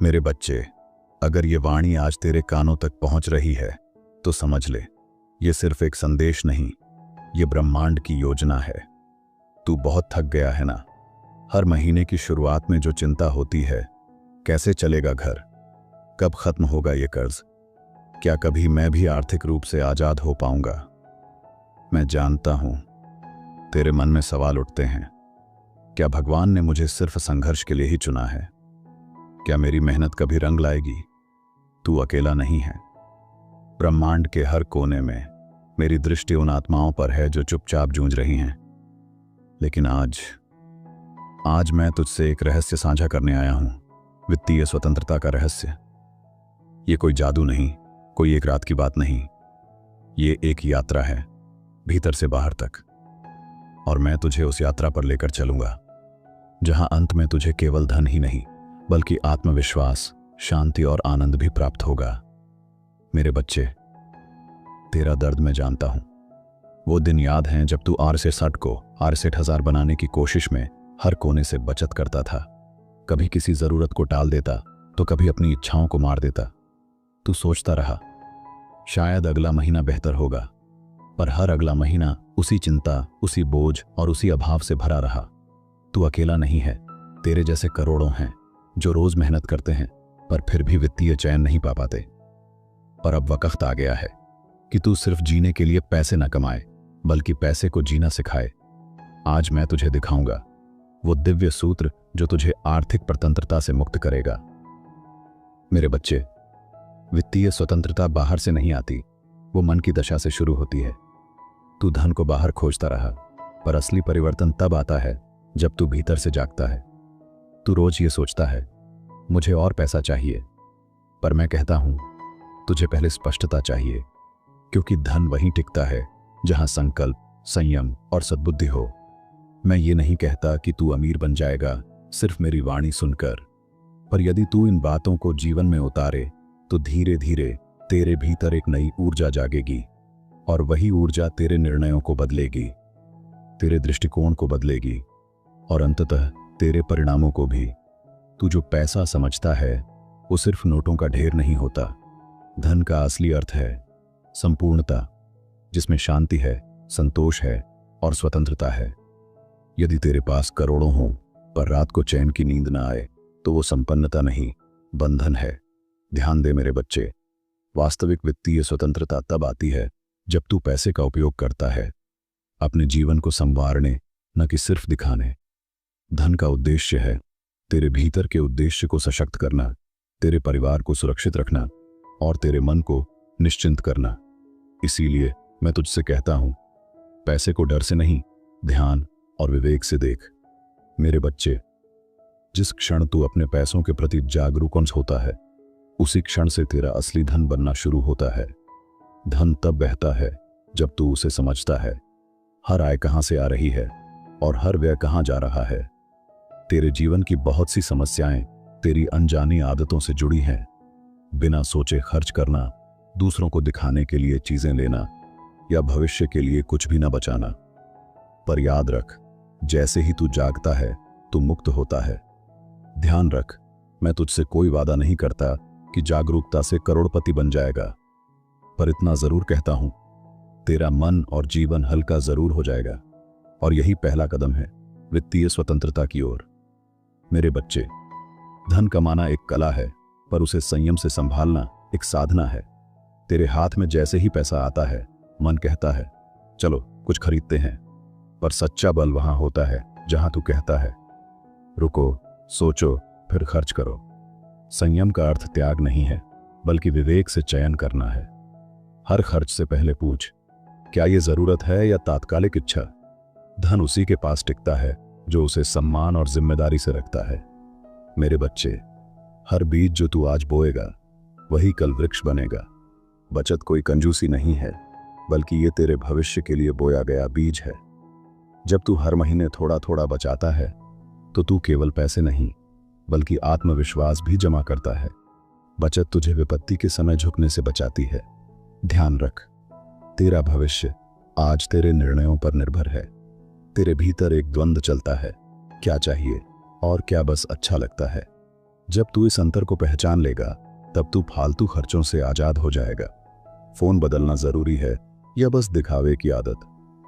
मेरे बच्चे, अगर ये वाणी आज तेरे कानों तक पहुंच रही है तो समझ ले, ये सिर्फ एक संदेश नहीं, ये ब्रह्मांड की योजना है। तू बहुत थक गया है ना। हर महीने की शुरुआत में जो चिंता होती है, कैसे चलेगा घर, कब खत्म होगा ये कर्ज, क्या कभी मैं भी आर्थिक रूप से आजाद हो पाऊंगा। मैं जानता हूं तेरे मन में सवाल उठते हैं, क्या भगवान ने मुझे सिर्फ संघर्ष के लिए ही चुना है? क्या मेरी मेहनत कभी रंग लाएगी? तू अकेला नहीं है। ब्रह्मांड के हर कोने में मेरी दृष्टि उन आत्माओं पर है जो चुपचाप जूझ रही हैं। लेकिन आज मैं तुझसे एक रहस्य साझा करने आया हूं, वित्तीय स्वतंत्रता का रहस्य। ये कोई जादू नहीं, कोई एक रात की बात नहीं, ये एक यात्रा है, भीतर से बाहर तक। और मैं तुझे उस यात्रा पर लेकर चलूंगा जहां अंत में तुझे केवल धन ही नहीं बल्कि आत्मविश्वास, शांति और आनंद भी प्राप्त होगा। मेरे बच्चे, तेरा दर्द मैं जानता हूं। वो दिन याद हैं जब तू R60 को R60,000 बनाने की कोशिश में हर कोने से बचत करता था। कभी किसी जरूरत को टाल देता तो कभी अपनी इच्छाओं को मार देता। तू सोचता रहा, शायद अगला महीना बेहतर होगा, पर हर अगला महीना उसी चिंता, उसी बोझ और उसी अभाव से भरा रहा। तू अकेला नहीं है, तेरे जैसे करोड़ों हैं जो रोज मेहनत करते हैं पर फिर भी वित्तीय चैन नहीं पा पाते। पर अब वक्त आ गया है कि तू सिर्फ जीने के लिए पैसे न कमाए बल्कि पैसे को जीना सिखाए। आज मैं तुझे दिखाऊंगा वो दिव्य सूत्र जो तुझे आर्थिक स्वतंत्रता से मुक्त करेगा। मेरे बच्चे, वित्तीय स्वतंत्रता बाहर से नहीं आती, वो मन की दशा से शुरू होती है। तू धन को बाहर खोजता रहा, पर असली परिवर्तन तब आता है जब तू भीतर से जागता है। तू रोज ये सोचता है, मुझे और पैसा चाहिए, पर मैं कहता हूं तुझे पहले स्पष्टता चाहिए, क्योंकि धन वहीं टिकता है जहां संकल्प, संयम और सद्बुद्धि हो। मैं ये नहीं कहता कि तू अमीर बन जाएगा सिर्फ मेरी वाणी सुनकर, पर यदि तू इन बातों को जीवन में उतारे तो धीरे धीरे तेरे भीतर एक नई ऊर्जा जागेगी, और वही ऊर्जा तेरे निर्णयों को बदलेगी, तेरे दृष्टिकोण को बदलेगी और अंततः तेरे परिणामों को भी। तू जो पैसा समझता है वो सिर्फ नोटों का ढेर नहीं होता। धन का असली अर्थ है संपूर्णता, जिसमें शांति है, संतोष है और स्वतंत्रता है। यदि तेरे पास करोड़ों हों पर रात को चैन की नींद ना आए तो वो संपन्नता नहीं, बंधन है। ध्यान दे मेरे बच्चे, वास्तविक वित्तीय स्वतंत्रता तब आती है जब तू पैसे का उपयोग करता है अपने जीवन को संवारने, न कि सिर्फ दिखाने। धन का उद्देश्य है तेरे भीतर के उद्देश्य को सशक्त करना, तेरे परिवार को सुरक्षित रखना और तेरे मन को निश्चिंत करना। इसीलिए मैं तुझसे कहता हूं, पैसे को डर से नहीं, ध्यान और विवेक से देख। मेरे बच्चे, जिस क्षण तू अपने पैसों के प्रति जागरूक होता है, उसी क्षण से तेरा असली धन बनना शुरू होता है। धन तब बहता है जब तू उसे समझता है, हर आय कहां से आ रही है और हर व्यय कहां जा रहा है। तेरे जीवन की बहुत सी समस्याएं तेरी अनजानी आदतों से जुड़ी हैं। बिना सोचे खर्च करना, दूसरों को दिखाने के लिए चीजें लेना या भविष्य के लिए कुछ भी न बचाना। पर याद रख, जैसे ही तू जागता है तू मुक्त होता है। ध्यान रख, मैं तुझसे कोई वादा नहीं करता कि जागरूकता से करोड़पति बन जाएगा, पर इतना जरूर कहता हूं, तेरा मन और जीवन हल्का जरूर हो जाएगा। और यही पहला कदम है वित्तीय स्वतंत्रता की ओर। मेरे बच्चे, धन कमाना एक कला है, पर उसे संयम से संभालना एक साधना है। तेरे हाथ में जैसे ही पैसा आता है, मन कहता है चलो कुछ खरीदते हैं, पर सच्चा बल वहां होता है जहां तू कहता है रुको, सोचो, फिर खर्च करो। संयम का अर्थ त्याग नहीं है, बल्कि विवेक से चयन करना है। हर खर्च से पहले पूछ, क्या यह जरूरत है या तात्कालिक इच्छा? धन उसी के पास टिकता है जो उसे सम्मान और जिम्मेदारी से रखता है। मेरे बच्चे, हर बीज जो तू आज बोएगा वही कल वृक्ष बनेगा। बचत कोई कंजूसी नहीं है, बल्कि ये तेरे भविष्य के लिए बोया गया बीज है। जब तू हर महीने थोड़ा थोड़ा बचाता है तो तू केवल पैसे नहीं बल्कि आत्मविश्वास भी जमा करता है। बचत तुझे विपत्ति के समय झुकने से बचाती है। ध्यान रख, तेरा भविष्य आज तेरे निर्णयों पर निर्भर है। तेरे भीतर एक द्वंद्व चलता है, क्या चाहिए और क्या बस अच्छा लगता है। जब तू इस अंतर को पहचान लेगा तब तू फालतू खर्चों से आजाद हो जाएगा। फोन बदलना जरूरी है या बस दिखावे की आदत?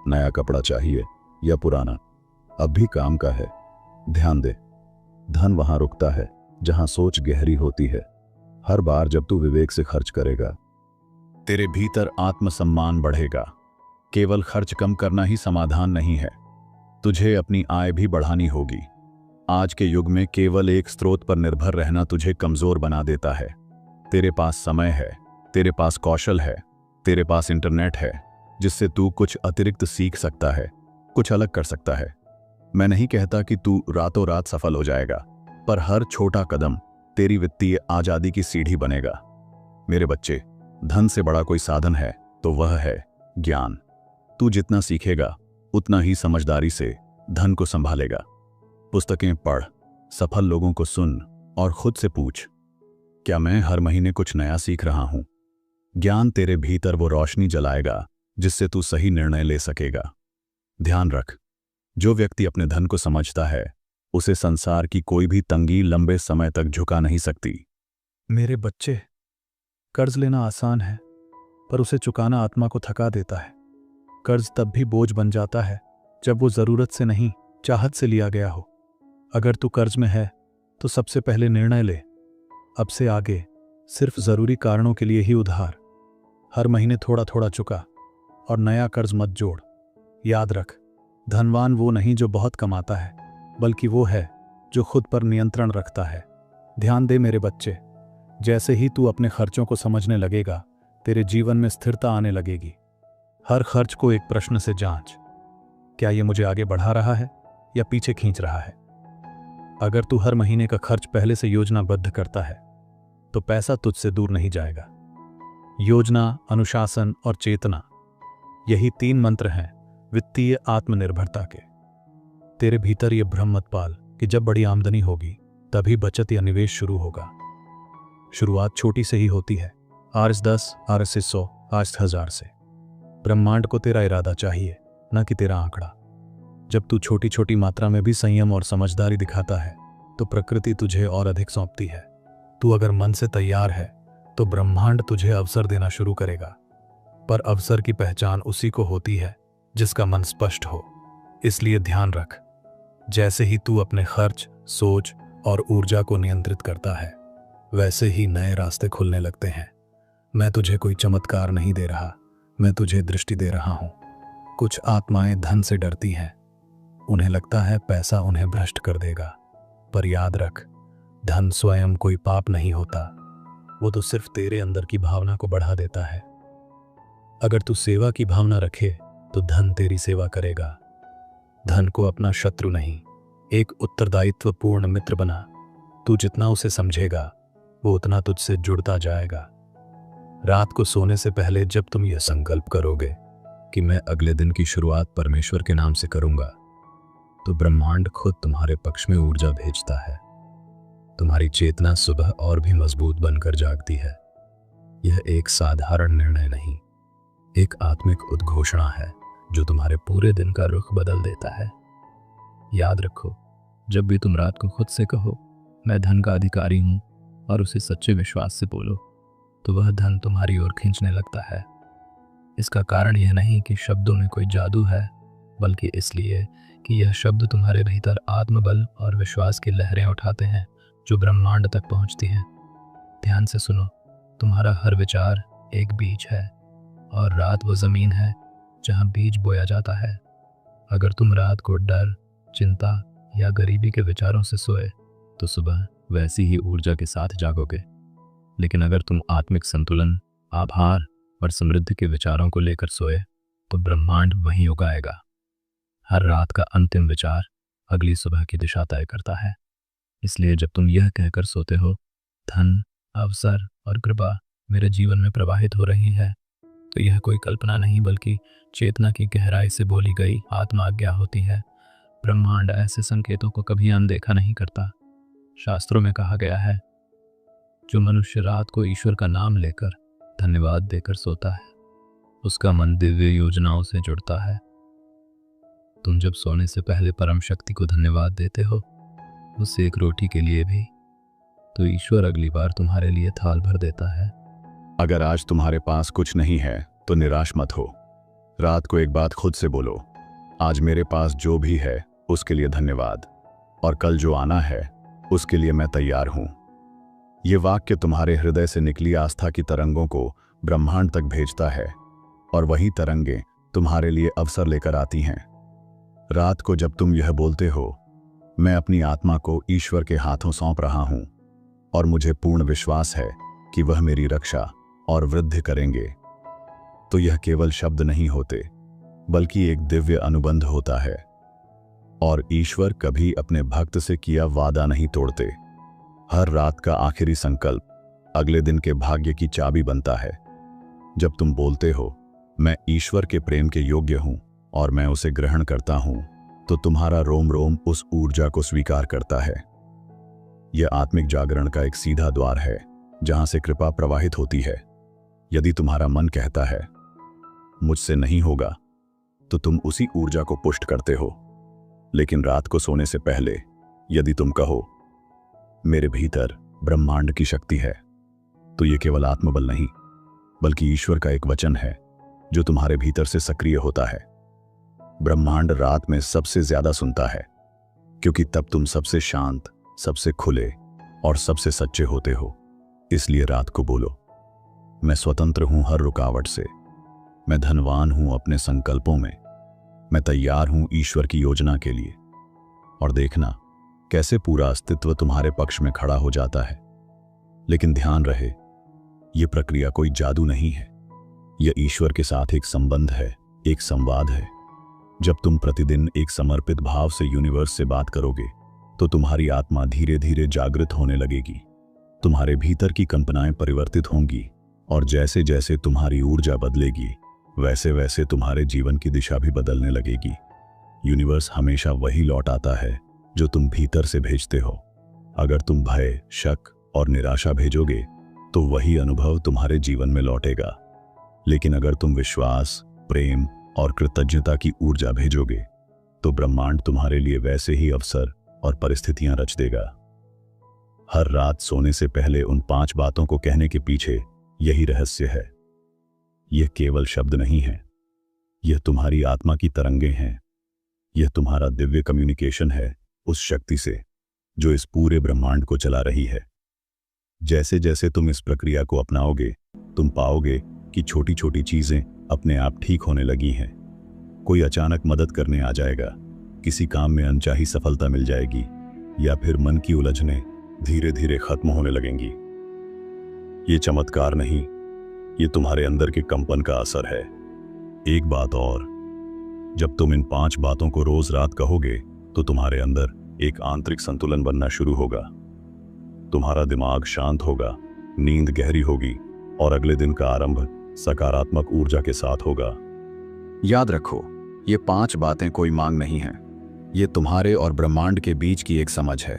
नया कपड़ा चाहिए या पुराना? अब भी काम का है। ध्यान दे, धन वहां रुकता है जहां सोच गहरी होती है। हर बार जब तू विवेक से खर्च करेगा, तेरे भीतर आत्मसम्मान बढ़ेगा। केवल खर्च कम करना ही समाधान नहीं है, तुझे अपनी आय भी बढ़ानी होगी। आज के युग में केवल एक स्रोत पर निर्भर रहना तुझे कमजोर बना देता है। तेरे पास समय है, तेरे पास कौशल है, तेरे पास इंटरनेट है जिससे तू कुछ अतिरिक्त सीख सकता है, कुछ अलग कर सकता है। मैं नहीं कहता कि तू रातों रात सफल हो जाएगा, पर हर छोटा कदम तेरी वित्तीय आजादी की सीढ़ी बनेगा। मेरे बच्चे, धन से बड़ा कोई साधन है तो वह है ज्ञान। तू जितना सीखेगा उतना ही समझदारी से धन को संभालेगा। पुस्तकें पढ़, सफल लोगों को सुन और खुद से पूछ, क्या मैं हर महीने कुछ नया सीख रहा हूं? ज्ञान तेरे भीतर वो रोशनी जलाएगा जिससे तू सही निर्णय ले सकेगा। ध्यान रख, जो व्यक्ति अपने धन को समझता है उसे संसार की कोई भी तंगी लंबे समय तक झुका नहीं सकती। मेरे बच्चे, कर्ज लेना आसान है पर उसे चुकाना आत्मा को थका देता है। कर्ज तब भी बोझ बन जाता है जब वो जरूरत से नहीं, चाहत से लिया गया हो। अगर तू कर्ज में है तो सबसे पहले निर्णय ले, अब से आगे सिर्फ जरूरी कारणों के लिए ही उधार। हर महीने थोड़ा थोड़ा चुका और नया कर्ज मत जोड़। याद रख, धनवान वो नहीं जो बहुत कमाता है, बल्कि वो है जो खुद पर नियंत्रण रखता है। ध्यान दे मेरे बच्चे, जैसे ही तू अपने खर्चों को समझने लगेगा, तेरे जीवन में स्थिरता आने लगेगी। हर खर्च को एक प्रश्न से जांच, क्या ये मुझे आगे बढ़ा रहा है या पीछे खींच रहा है? अगर तू हर महीने का खर्च पहले से योजनाबद्ध करता है तो पैसा तुझसे दूर नहीं जाएगा। योजना, अनुशासन और चेतना, यही 3 मंत्र हैं वित्तीय आत्मनिर्भरता के। तेरे भीतर ये भ्रम मत पाल कि जब बड़ी आमदनी होगी तभी बचत या निवेश शुरू होगा। शुरुआत छोटी से ही होती है, आरएस 10, आरएस 100, आरएस 1000 से। ब्रह्मांड को तेरा इरादा चाहिए, न कि तेरा आंकड़ा। जब तू छोटी छोटी मात्रा में भी संयम और समझदारी दिखाता है तो प्रकृति तुझे और अधिक सौंपती है। तू अगर मन से तैयार है तो ब्रह्मांड तुझे अवसर देना शुरू करेगा। पर अवसर की पहचान उसी को होती है जिसका मन स्पष्ट हो। इसलिए ध्यान रख, जैसे ही तू अपने खर्च, सोच और ऊर्जा को नियंत्रित करता है, वैसे ही नए रास्ते खुलने लगते हैं। मैं तुझे कोई चमत्कार नहीं दे रहा, मैं तुझे दृष्टि दे रहा हूं। कुछ आत्माएं धन से डरती हैं, उन्हें लगता है पैसा उन्हें भ्रष्ट कर देगा। पर याद रख, धन स्वयं कोई पाप नहीं होता, वो तो सिर्फ तेरे अंदर की भावना को बढ़ा देता है। अगर तू सेवा की भावना रखे तो धन तेरी सेवा करेगा। धन को अपना शत्रु नहीं, एक उत्तरदायित्वपूर्ण मित्र बना। तू जितना उसे समझेगा वो उतना तुझसे जुड़ता जाएगा। रात को सोने से पहले जब तुम यह संकल्प करोगे कि मैं अगले दिन की शुरुआत परमेश्वर के नाम से करूंगा, तो ब्रह्मांड खुद तुम्हारे पक्ष में ऊर्जा भेजता है। तुम्हारी चेतना सुबह और भी मजबूत बनकर जागती है। यह एक साधारण निर्णय नहीं, एक आत्मिक उद्घोषणा है जो तुम्हारे पूरे दिन का रुख बदल देता है। याद रखो, जब भी तुम रात को खुद से कहो मैं धन का अधिकारी हूं और उसे सच्चे विश्वास से बोलो, तो वह धन तुम्हारी ओर खींचने लगता है। इसका कारण यह नहीं कि शब्दों में कोई जादू है, बल्कि इसलिए कि यह शब्द तुम्हारे भीतर आत्मबल और विश्वास की लहरें उठाते हैं जो ब्रह्मांड तक पहुंचती हैं। ध्यान से सुनो, तुम्हारा हर विचार एक बीज है और रात वो जमीन है जहां बीज बोया जाता है। अगर तुम रात को डर, चिंता या गरीबी के विचारों से सोए तो सुबह वैसी ही ऊर्जा के साथ जागोगे। लेकिन अगर तुम आत्मिक संतुलन, आभार और समृद्धि के विचारों को लेकर सोए तो ब्रह्मांड वहीं उगाएगा। हर रात का अंतिम विचार अगली सुबह की दिशा तय करता है। इसलिए जब तुम यह कहकर सोते हो, धन, अवसर और कृपा मेरे जीवन में प्रवाहित हो रही है, तो यह कोई कल्पना नहीं बल्कि चेतना की गहराई से बोली गई आत्मा आज्ञा होती है। ब्रह्मांड ऐसे संकेतों को कभी अनदेखा नहीं करता। शास्त्रों में कहा गया है, जो मनुष्य रात को ईश्वर का नाम लेकर धन्यवाद देकर सोता है, उसका मन दिव्य योजनाओं से जुड़ता है। तुम जब सोने से पहले परम शक्ति को धन्यवाद देते हो, उस एक रोटी के लिए भी, तो ईश्वर अगली बार तुम्हारे लिए थाल भर देता है। अगर आज तुम्हारे पास कुछ नहीं है तो निराश मत हो। रात को एक बात खुद से बोलो, आज मेरे पास जो भी है उसके लिए धन्यवाद, और कल जो आना है उसके लिए मैं तैयार हूं। ये वाक्य तुम्हारे हृदय से निकली आस्था की तरंगों को ब्रह्मांड तक भेजता है, और वही तरंगें तुम्हारे लिए अवसर लेकर आती हैं। रात को जब तुम यह बोलते हो, मैं अपनी आत्मा को ईश्वर के हाथों सौंप रहा हूं और मुझे पूर्ण विश्वास है कि वह मेरी रक्षा और वृद्धि करेंगे, तो यह केवल शब्द नहीं होते बल्कि एक दिव्य अनुबंध होता है। और ईश्वर कभी अपने भक्त से किया वादा नहीं तोड़ते। हर रात का आखिरी संकल्प अगले दिन के भाग्य की चाबी बनता है। जब तुम बोलते हो, मैं ईश्वर के प्रेम के योग्य हूं और मैं उसे ग्रहण करता हूं, तो तुम्हारा रोम रोम उस ऊर्जा को स्वीकार करता है। यह आत्मिक जागरण का एक सीधा द्वार है जहां से कृपा प्रवाहित होती है। यदि तुम्हारा मन कहता है मुझसे नहीं होगा, तो तुम उसी ऊर्जा को पुष्ट करते हो। लेकिन रात को सोने से पहले यदि तुम कहो मेरे भीतर ब्रह्मांड की शक्ति है, तो यह केवल आत्मबल नहीं बल्कि ईश्वर का एक वचन है जो तुम्हारे भीतर से सक्रिय होता है। ब्रह्मांड रात में सबसे ज्यादा सुनता है, क्योंकि तब तुम सबसे शांत, सबसे खुले और सबसे सच्चे होते हो। इसलिए रात को बोलो, मैं स्वतंत्र हूं हर रुकावट से, मैं धनवान हूं अपने संकल्पों में, मैं तैयार हूं ईश्वर की योजना के लिए। और देखना कैसे पूरा अस्तित्व तुम्हारे पक्ष में खड़ा हो जाता है। लेकिन ध्यान रहे, यह प्रक्रिया कोई जादू नहीं है, यह ईश्वर के साथ एक संबंध है, एक संवाद है। जब तुम प्रतिदिन एक समर्पित भाव से यूनिवर्स से बात करोगे, तो तुम्हारी आत्मा धीरे धीरे जागृत होने लगेगी, तुम्हारे भीतर की कल्पनाएं परिवर्तित होंगी, और जैसे जैसे तुम्हारी ऊर्जा बदलेगी, वैसे वैसे तुम्हारे जीवन की दिशा भी बदलने लगेगी। यूनिवर्स हमेशा वही लौट आता है जो तुम भीतर से भेजते हो। अगर तुम भय, शक और निराशा भेजोगे, तो वही अनुभव तुम्हारे जीवन में लौटेगा। लेकिन अगर तुम विश्वास, प्रेम और कृतज्ञता की ऊर्जा भेजोगे, तो ब्रह्मांड तुम्हारे लिए वैसे ही अवसर और परिस्थितियां रच देगा। हर रात सोने से पहले उन 5 बातों को कहने के पीछे यही रहस्य है। यह केवल शब्द नहीं है, यह तुम्हारी आत्मा की तरंगें हैं। यह तुम्हारा दिव्य कम्युनिकेशन है उस शक्ति से जो इस पूरे ब्रह्मांड को चला रही है। जैसे जैसे तुम इस प्रक्रिया को अपनाओगे, तुम पाओगे कि छोटी छोटी चीजें अपने आप ठीक होने लगी हैं। कोई अचानक मदद करने आ जाएगा, किसी काम में अनचाही सफलता मिल जाएगी, या फिर मन की उलझनें धीरे धीरे खत्म होने लगेंगी। ये चमत्कार नहीं, ये तुम्हारे अंदर के कंपन का असर है। एक बात और, जब तुम इन 5 बातों को रोज रात कहोगे, तो तुम्हारे अंदर एक आंतरिक संतुलन बनना शुरू होगा। तुम्हारा दिमाग शांत होगा, नींद गहरी होगी, और अगले दिन का आरंभ सकारात्मक ऊर्जा के साथ होगा। याद रखो, ये 5 बातें कोई मांग नहीं है, ये तुम्हारे और ब्रह्मांड के बीच की एक समझ है।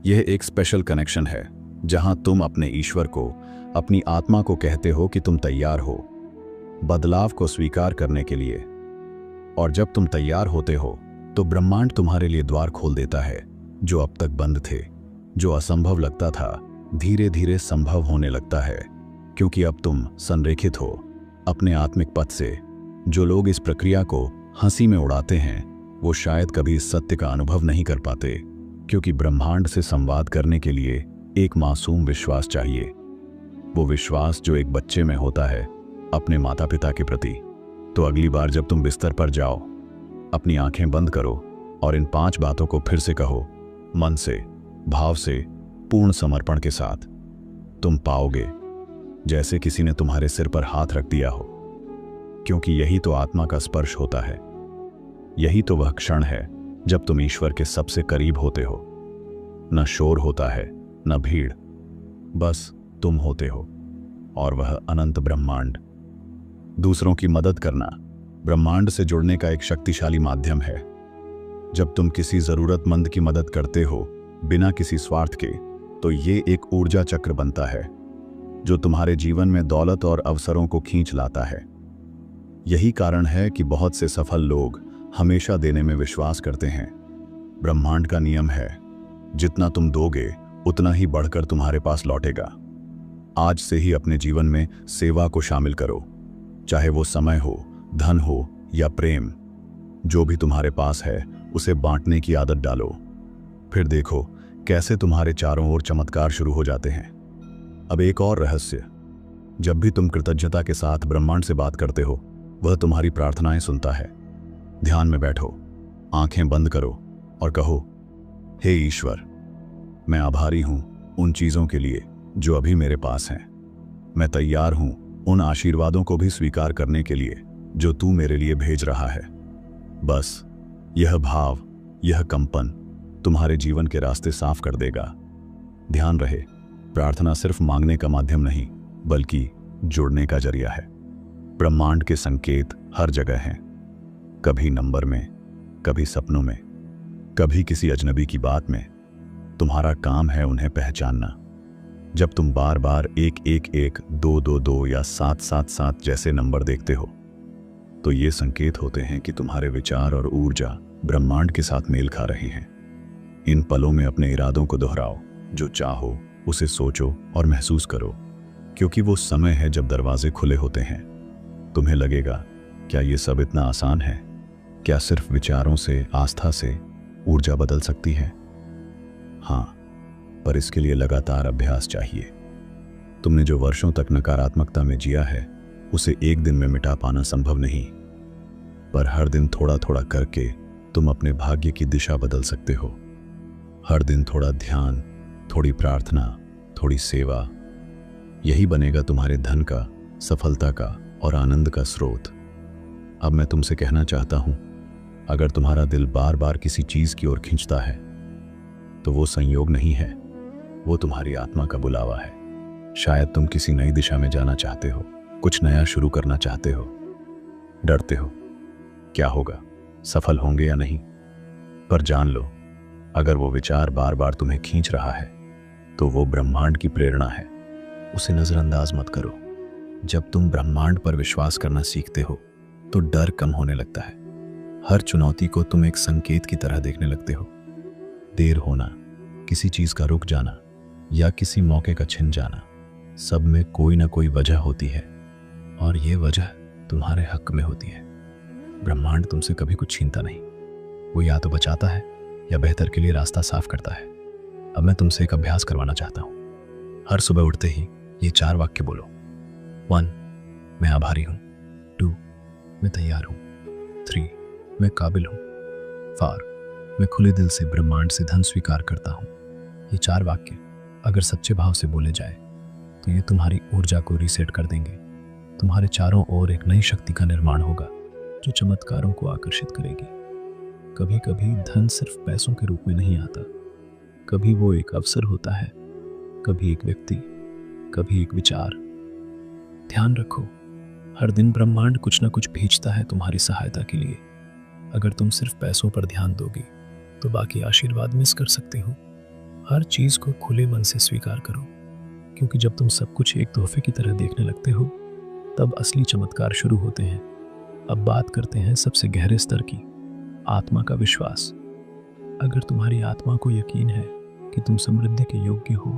यह एक स्पेशल कनेक्शन है जहां तुम अपने ईश्वर को, अपनी आत्मा को कहते हो कि तुम तैयार हो बदलाव को स्वीकार करने के लिए। और जब तुम तैयार होते हो, तो ब्रह्मांड तुम्हारे लिए द्वार खोल देता है जो अब तक बंद थे। जो असंभव लगता था, धीरे धीरे संभव होने लगता है, क्योंकि अब तुम संरेखित हो अपने आत्मिक पथ से। जो लोग इस प्रक्रिया को हंसी में उड़ाते हैं, वो शायद कभी इस सत्य का अनुभव नहीं कर पाते, क्योंकि ब्रह्मांड से संवाद करने के लिए एक मासूम विश्वास चाहिए। वो विश्वास जो एक बच्चे में होता है अपने माता पिता के प्रति। तो अगली बार जब तुम बिस्तर पर जाओ, अपनी आंखें बंद करो और इन 5 बातों को फिर से कहो, मन से, भाव से, पूर्ण समर्पण के साथ। तुम पाओगे जैसे किसी ने तुम्हारे सिर पर हाथ रख दिया हो, क्योंकि यही तो आत्मा का स्पर्श होता है। यही तो वह क्षण है जब तुम ईश्वर के सबसे करीब होते हो। न शोर होता है, न भीड़, बस तुम होते हो और वह अनंत ब्रह्मांड। दूसरों की मदद करना ब्रह्मांड से जुड़ने का एक शक्तिशाली माध्यम है। जब तुम किसी जरूरतमंद की मदद करते हो बिना किसी स्वार्थ के, तो ये एक ऊर्जा चक्र बनता है जो तुम्हारे जीवन में दौलत और अवसरों को खींच लाता है। यही कारण है कि बहुत से सफल लोग हमेशा देने में विश्वास करते हैं। ब्रह्मांड का नियम है, जितना तुम दोगे उतना ही बढ़कर तुम्हारे पास लौटेगा। आज से ही अपने जीवन में सेवा को शामिल करो, चाहे वो समय हो, धन हो या प्रेम। जो भी तुम्हारे पास है उसे बांटने की आदत डालो। फिर देखो कैसे तुम्हारे चारों ओर चमत्कार शुरू हो जाते हैं। अब एक और रहस्य, जब भी तुम कृतज्ञता के साथ ब्रह्मांड से बात करते हो, वह तुम्हारी प्रार्थनाएं सुनता है। ध्यान में बैठो, आंखें बंद करो और कहो, हे ईश्वर, मैं आभारी हूं उन चीजों के लिए जो अभी मेरे पास हैं। मैं तैयार हूं उन आशीर्वादों को भी स्वीकार करने के लिए जो तू मेरे लिए भेज रहा है। बस यह भाव, यह कंपन तुम्हारे जीवन के रास्ते साफ कर देगा। ध्यान रहे, प्रार्थना सिर्फ मांगने का माध्यम नहीं, बल्कि जुड़ने का जरिया है। ब्रह्मांड के संकेत हर जगह हैं, कभी नंबर में, कभी सपनों में, कभी किसी अजनबी की बात में। तुम्हारा काम है उन्हें पहचानना। जब तुम बार बार 111, 222 या 777 जैसे नंबर देखते हो, तो ये संकेत होते हैं कि तुम्हारे विचार और ऊर्जा ब्रह्मांड के साथ मेल खा रही हैं। इन पलों में अपने इरादों को दोहराओ, जो चाहो उसे सोचो और महसूस करो, क्योंकि वो समय है जब दरवाजे खुले होते हैं। तुम्हें लगेगा, क्या ये सब इतना आसान है? क्या सिर्फ विचारों से, आस्था से ऊर्जा बदल सकती है? हाँ, पर इसके लिए लगातार अभ्यास चाहिए। तुमने जो वर्षों तक नकारात्मकता में जिया है, उसे एक दिन में मिटा पाना संभव नहीं, पर हर दिन थोड़ा थोड़ा करके तुम अपने भाग्य की दिशा बदल सकते हो। हर दिन थोड़ा ध्यान, थोड़ी प्रार्थना, थोड़ी सेवा, यही बनेगा तुम्हारे धन का, सफलता का और आनंद का स्रोत। अब मैं तुमसे कहना चाहता हूं, अगर तुम्हारा दिल बार बार किसी चीज की ओर खींचता है, तो वो संयोग नहीं है, वो तुम्हारी आत्मा का बुलावा है। शायद तुम किसी नई दिशा में जाना चाहते हो, कुछ नया शुरू करना चाहते हो। डरते हो, क्या होगा, सफल होंगे या नहीं? पर जान लो, अगर वो विचार बार बार तुम्हें खींच रहा है, तो वो ब्रह्मांड की प्रेरणा है। उसे नजरअंदाज मत करो। जब तुम ब्रह्मांड पर विश्वास करना सीखते हो, तो डर कम होने लगता है। हर चुनौती को तुम एक संकेत की तरह देखने लगते हो। देर होना, किसी चीज का रुक जाना या किसी मौके का छिन जाना, सब में कोई ना कोई वजह होती है, और ये वजह तुम्हारे हक में होती है। ब्रह्मांड तुमसे कभी कुछ छीनता नहीं, वो या तो बचाता है या बेहतर के लिए रास्ता साफ करता है। अब मैं तुमसे एक अभ्यास करवाना चाहता हूँ। हर सुबह उठते ही ये 4 वाक्य बोलो। 1, मैं आभारी हूँ। 2, मैं तैयार हूँ। 3, मैं काबिल हूँ। 4, मैं खुले दिल से ब्रह्मांड से धन स्वीकार करता हूँ। ये 4 वाक्य अगर सच्चे भाव से बोले जाए, तो ये तुम्हारी ऊर्जा को रीसेट कर देंगे। तुम्हारे चारों ओर एक नई शक्ति का निर्माण होगा, जो चमत्कारों को आकर्षित करेगी। कभी कभी धन सिर्फ पैसों के रूप में नहीं आता, कभी वो एक अवसर होता है, कभी एक व्यक्ति, कभी एक विचार। ध्यान रखो, हर दिन ब्रह्मांड कुछ ना कुछ भेजता है तुम्हारी सहायता के लिए। अगर तुम सिर्फ पैसों पर ध्यान दोगे, तो बाकी आशीर्वाद मिस कर सकते हो। हर चीज को खुले मन से स्वीकार करो, क्योंकि जब तुम सब कुछ एक तोहफे की तरह देखने लगते हो, तब असली चमत्कार शुरू होते हैं। अब बात करते हैं सबसे गहरे स्तर की, आत्मा का विश्वास। अगर तुम्हारी आत्मा को यकीन है कि तुम समृद्धि के योग्य हो,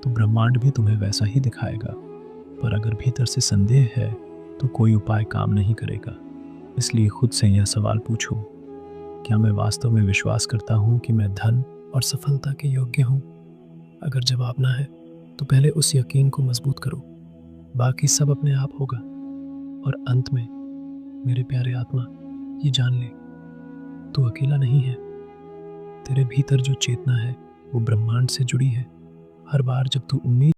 तो ब्रह्मांड भी तुम्हें वैसा ही दिखाएगा। पर अगर भीतर से संदेह है, तो कोई उपाय काम नहीं करेगा। इसलिए खुद से यह सवाल पूछो, क्या मैं वास्तव में विश्वास करता हूँ कि मैं धन और सफलता के योग्य हूँ? अगर जवाब ना है, तो पहले उस यकीन को मजबूत करो, बाकी सब अपने आप होगा। और अंत में मेरे प्यारे आत्मा, ये जान ले, तू अकेला नहीं है। तेरे भीतर जो चेतना है, वो ब्रह्मांड से जुड़ी है। हर बार जब तू उम्मीद